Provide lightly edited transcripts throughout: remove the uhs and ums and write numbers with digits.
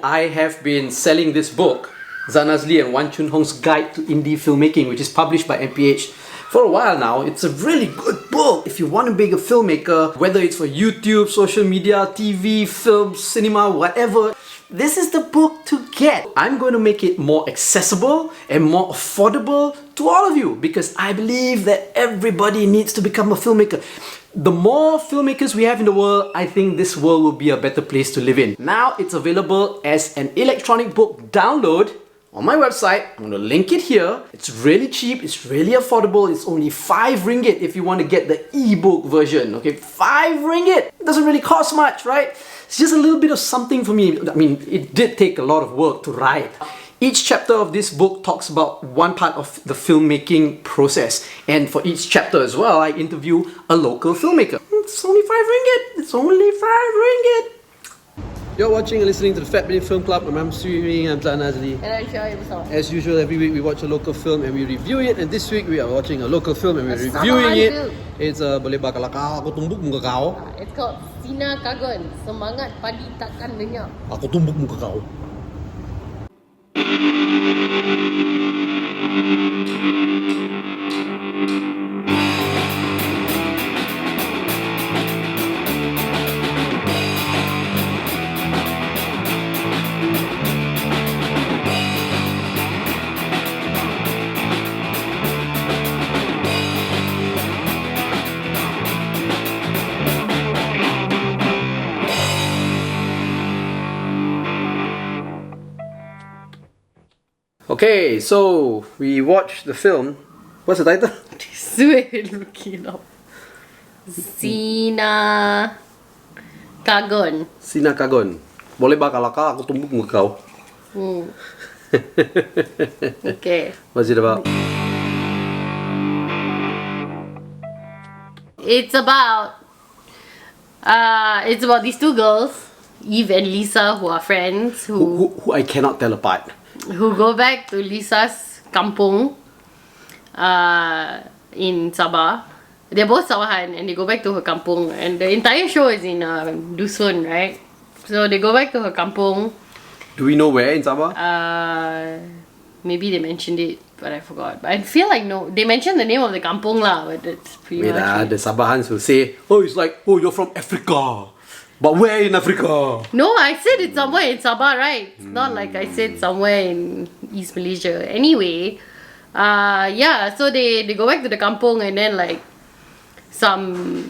I have been selling this book, Zanazli and Wan Chun Hong's Guide to Indie Filmmaking, which is published by MPH for a while now. It's a really good book if you want to be a filmmaker, whether it's for YouTube, social media, TV, film, cinema, whatever. This is the book to get. I'm going to make it more accessible and more affordable to all of you because I believe that everybody needs to become a filmmaker. The more filmmakers we have in the world, I think this world will be a better place to live in. Now it's available as an electronic book download on my website. I'm going to link it here. It's really cheap, it's really affordable. It's only 5 ringgit if you want to get the ebook version. Okay, 5 ringgit. It doesn't really cost much, right? It's just a little bit of something for me. I mean, it did take a lot of work to write. Each chapter of this book talks about one part of the filmmaking process. And for each chapter as well, I interview a local filmmaker. It's only 5 ringgit. It's only 5 ringgit. You're watching and listening to the Fat Bidin Film Club. I'm streaming, I'm Zanazli. And I'm Shah. As usual, every week we watch a local film and we review it. And this week we are watching a local film and we're reviewing it. It's Boleh Bakal Aku Tumbuk Muka Kau. It's called Sinakagon. Semangat pagi takkan lenyap. Aku tumbuk muka kau. Okay, so we watched the film. What's the title? Sweet looking up. Sinakagon. Sinakagon. Boleh bakal aku tumbuk muka kau. Okay. What's it about? It's about these two girls, Eve and Lisa, who are friends Who I cannot tell apart. Who go back to Lisa's kampung in Sabah. They're both Sabahan and they go back to her kampung, and the entire show is in Dusun, right? So they go back to her kampung. Do we know where in Sabah? Maybe they mentioned it, but I forgot. But I feel like no, they mentioned the name of the kampung lah, but it's pretty much the Sabahans will say, oh, it's like, oh, you're from Africa. But where in Africa? No, I said it's somewhere in Sabah, right? It's not like I said somewhere in East Malaysia. Anyway, yeah, so they go back to the kampung and then like some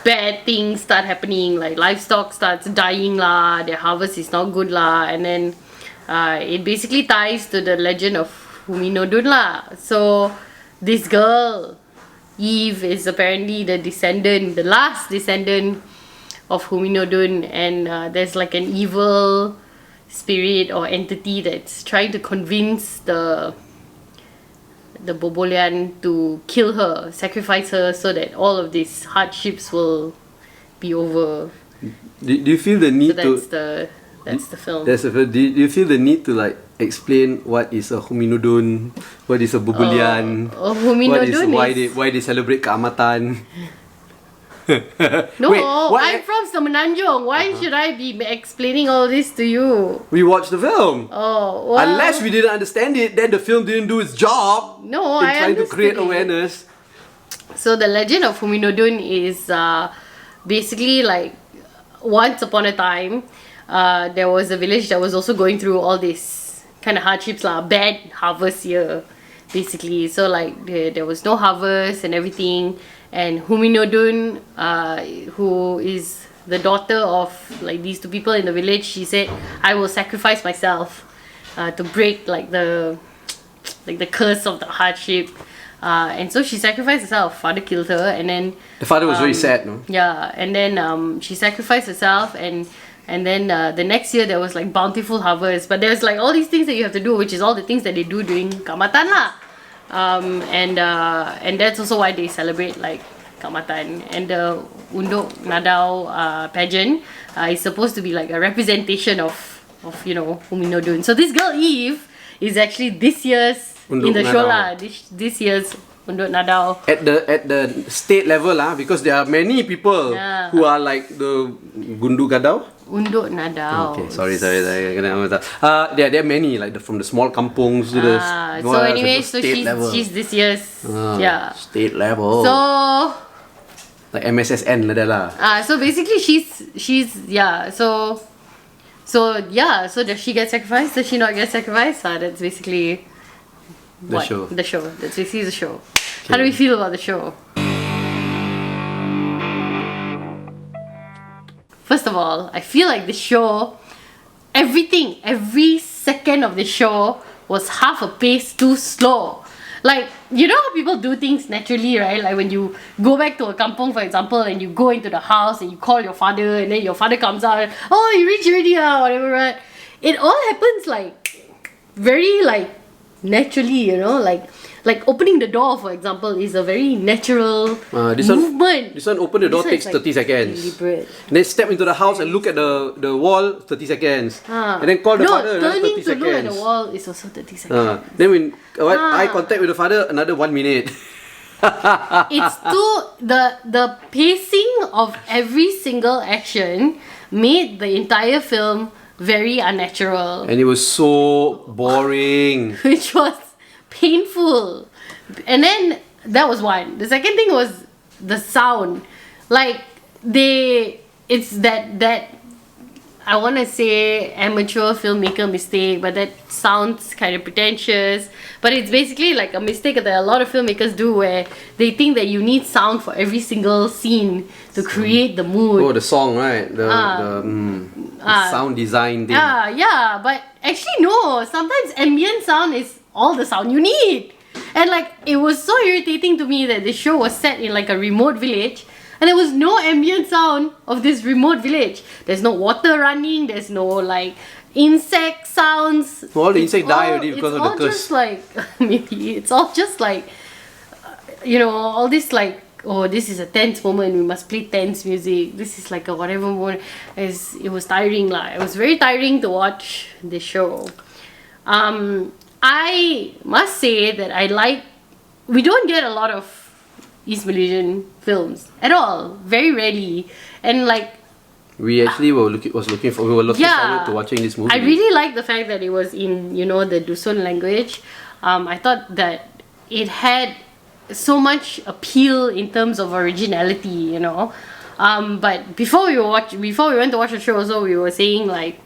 bad things start happening, like livestock starts dying lah, their harvest is not good lah, and then it basically ties to the legend of Huminodun lah. So this girl, Eve, is apparently the last descendant of Huminodun, and there's like an evil spirit or entity that's trying to convince the Bobolian to kill her, sacrifice her, so that all of these hardships will be over. Do you feel the need that's the film. Do you feel the need to like explain what is a Huminodun, what is a Bobolian, why they celebrate keamatan? No, I'm from Semenanjung. Why should I be explaining all this to you? We watched the film. Oh, well, unless we didn't understand it, then the film didn't do its job. No, in I trying to create it. awareness. So the legend of Huminodun is basically like once upon a time, there was a village that was also going through all this kind of hardships lah, bad harvest year, basically. So like there was no harvest and everything. And Huminodun, who is the daughter of like these two people in the village, she said, I will sacrifice myself to break like the curse of the hardship. And so she sacrificed herself. Father killed her, and then the father was very sad, no? Yeah, and then she sacrificed herself, and then the next year there was like bountiful harvest. But there's like all these things that you have to do, which is all the things that they do during Kamatan lah. And that's also why they celebrate like Kamatan. And the Undok Nadau pageant is supposed to be like a representation of Huminodun. So this girl Eve is actually this year's in the show lah. This year's Undut Nadao. At the state level, because there are many people who are like the Gundu Gadau. Undut Nadao. Okay, sorry. There are many like from the small kampungs to the so anyway, so she's this year's state level. So like MSSN like that lah. So basically she's so does she get sacrificed? Does she not get sacrificed? That's basically the show. That's basically the show. How do we feel about the show? First of all, I feel like the show, every second of the show was half a pace too slow. Like, you know how people do things naturally, right? Like when you go back to a kampung, for example, and you go into the house and you call your father, and then your father comes out and, oh, you reached already, whatever, right? It all happens like very like naturally, you know, like opening the door, for example, is a very natural movement. This one open the door takes like 30 seconds. Deliberate. And then step into the house and look at the wall, 30 seconds. And then call the father, another 30 seconds. Turning to look at the wall is also 30 seconds. Then when eye contact with the father, another 1 minute. It's too the pacing of every single action made the entire film very unnatural. And it was so boring. Which was painful. And then that was one. The second thing was the sound. Like it's that I want to say amateur filmmaker mistake, but that sounds kind of pretentious. But it's basically like a mistake that a lot of filmmakers do, where they think that you need sound for every single scene to create the mood. Oh, the song, right? The sound design thing. Yeah, but actually no. Sometimes ambient sound is all the sound you need. And like, it was so irritating to me that the show was set in like a remote village, and there was no ambient sound of this remote village. There's no water running, there's no like insect sounds. All the insects die already because of the curse. Just like, maybe it's all just like, all this like, oh, this is a tense moment, we must play tense music. This is like a whatever moment. It was tiring lah. It was very tiring to watch this show. I must say that we don't get a lot of East Malaysian films at all, very rarely, and like we actually were looking forward to watching this movie. I really like the fact that it was in the Dusun language. I thought that it had so much appeal in terms of originality, but before we went to watch the show, also we were saying like,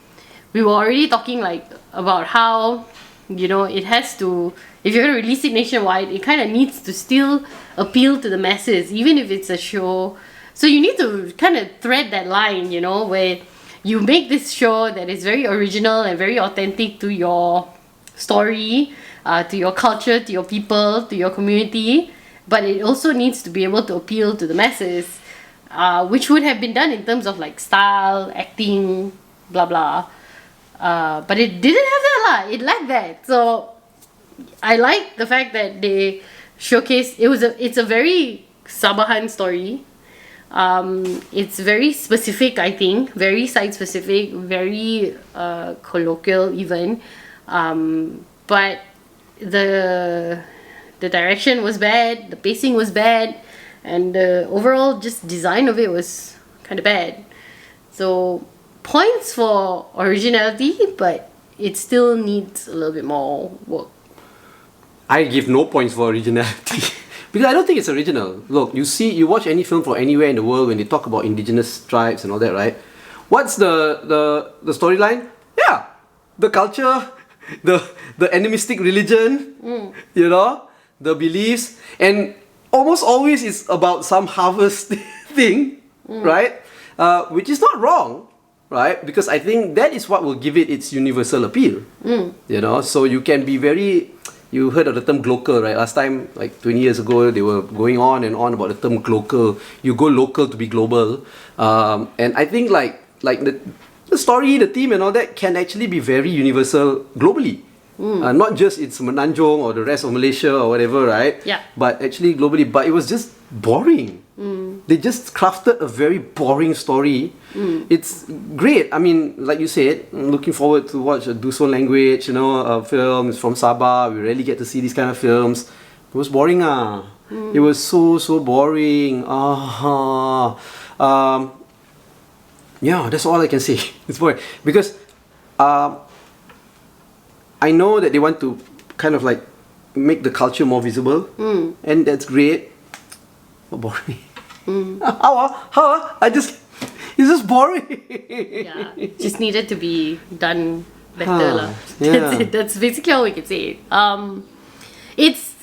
we were already talking like about how it has to, if you're going to release it nationwide, it kind of needs to still appeal to the masses, even if it's a show. So you need to kind of thread that line, where you make this show that is very original and very authentic to your story, to your culture, to your people, to your community, but it also needs to be able to appeal to the masses, which would have been done in terms of like style, acting, blah blah. But it didn't have that lah. It lacked that. So I like the fact that they showcased. It's a very Sabahan story. It's very specific, I think, very site specific, very colloquial even. But the direction was bad, the pacing was bad, and the overall just design of it was kind of bad. So points for originality, but it still needs a little bit more work. I give no points for originality because I don't think it's original. Look, you watch any film from anywhere in the world, when they talk about indigenous tribes and all that, right? What's the storyline? Yeah, the culture, the animistic religion, the beliefs, and almost always it's about some harvest thing, right? Which is not wrong. Right? Because I think that is what will give it its universal appeal. So you can be you heard of the term glocal, right? Last time, like 20 years ago, they were going on and on about the term glocal. You go local to be global. And I think like the story, the theme and all that can actually be very universal globally. Not just it's Menanjung or the rest of Malaysia or whatever, right? Yeah. But actually globally. But it was just boring. They just crafted a very boring story. It's great. I mean, like you said, I'm looking forward to watch a Dusun language, films from Sabah. We rarely get to see these kind of films. It was boring It was so boring. Yeah, that's all I can say. It's boring because I know that they want to kind of like make the culture more visible, and that's great. But boring. It's just boring. Yeah, it just needed to be done better lah. Yeah. That's it. That's basically how we can say it. It's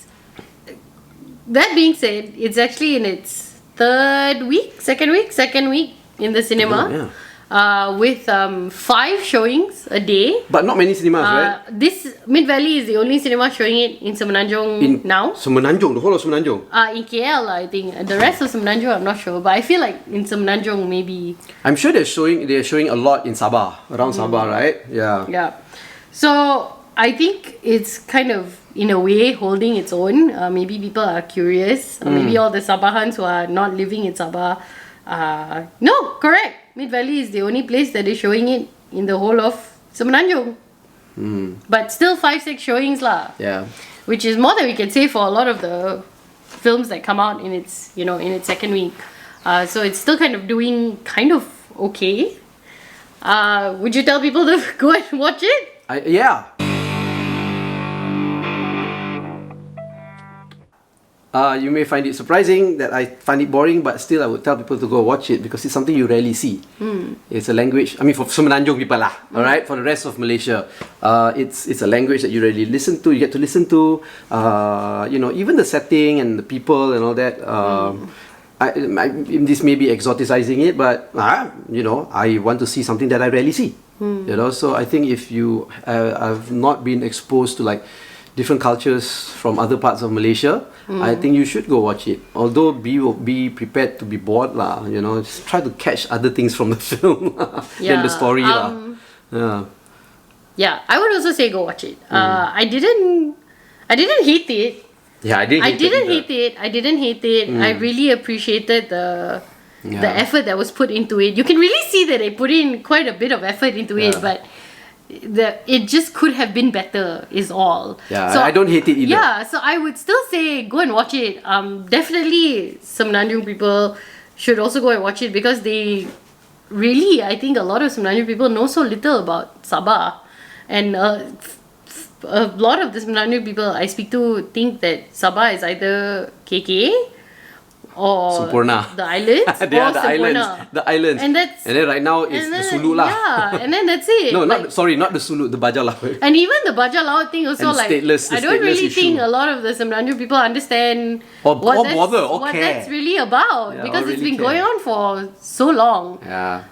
that being said, it's actually in its second week in the cinema. Yeah. With 5 showings a day. But not many cinemas, right? This Mid Valley is the only cinema showing it in Semenanjung now. Semenanjung, the whole of Semenanjung. In KL, I think. The rest of Semenanjung, I'm not sure. But I feel like in Semenanjung, maybe. I'm sure they're showing a lot in Sabah, around Sabah, right? Yeah. Yeah. So I think it's kind of in a way holding its own. Maybe people are curious. Maybe all the Sabahans who are not living in Sabah. No, correct. Mid Valley is the only place that is showing it in the whole of Semenanjung. But still 5-6 showings lah. Yeah. Which is more than we can say for a lot of the films that come out in its second week. So it's still kind of doing kind of okay. Would you tell people to go and watch it? Yeah. You may find it surprising that I find it boring, but still I would tell people to go watch it because it's something you rarely see. It's a language, I mean for Semenanjung people lah, alright? For the rest of Malaysia, it's a language that you really listen to, you get to listen to, even the setting and the people and all that. This may be exoticizing it, but I want to see something that I rarely see. So I think if you have not been exposed to like different cultures from other parts of Malaysia, I think you should go watch it. Although be prepared to be bored lah. Just try to catch other things from the film than the story lah. Yeah, I would also say go watch it. I didn't hate it. Yeah, I didn't hate it. I really appreciated the effort that was put into it. You can really see that they put in quite a bit of effort into it, but it just could have been better is all. Yeah, so, I don't hate it either. Yeah, so I would still say go and watch it. Definitely Semenanjung people should also go and watch it because they really, I think a lot of Semenanjung people know so little about Sabah. And a lot of the Semenanjung people I speak to think that Sabah is either KK or Sempurna. the islands They or are the Sempurna. islands. And then right now it's the Sulu lah. Yeah, and then that's it. No, not the Sulu, the Baja lah. And even the Baja Laut thing also, and like I don't really think a lot of the Semenanjung people understand what that's really about, because it's been going on for so long. Yeah.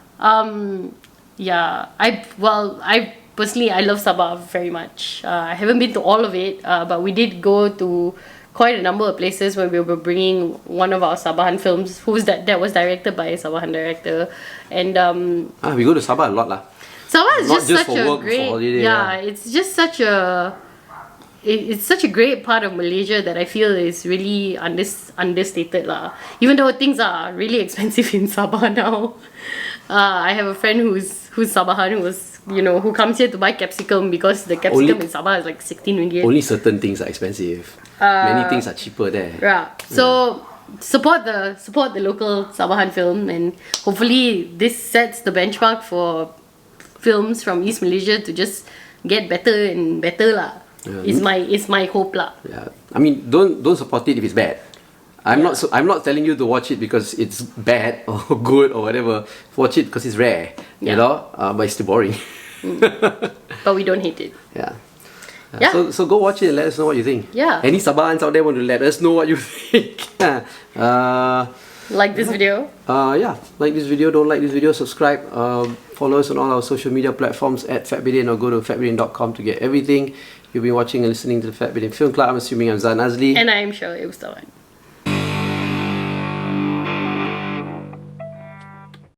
I personally love Sabah very much. I haven't been to all of it, but we did go to quite a number of places where we were bringing one of our Sabahan films that was directed by a Sabahan director. And we go to Sabah a lot lah. Sabah is Not just just such for a work, great, for holiday, it's just such a it's such a great part of Malaysia that I feel is really understated lah. Even though things are really expensive in Sabah now. I have a friend who's Sabahan who comes here to buy capsicum because the capsicum in Sabah is like 16 ringgit. Only certain things are expensive. Many things are cheaper there. Yeah. So support the local Sabahan film, and hopefully this sets the benchmark for films from East Malaysia to just get better and better lah. It's my hope lah. Yeah. I mean, don't support it if it's bad. I'm not telling you to watch it because it's bad or good or whatever. Watch it because it's rare, but it's still boring. But we don't hate it. Yeah. Yeah. So go watch it and let us know what you think. Yeah. Any Sabahans out there want to let us know what you think? Like this video? Like this video, don't like this video, subscribe. Follow us on all our social media platforms at Bidin, or go to fatbidin.com to get everything. You've been watching and listening to the Bidin Film Club. I'm assuming I'm Zan Azli. And I'm Shirley Ustawan.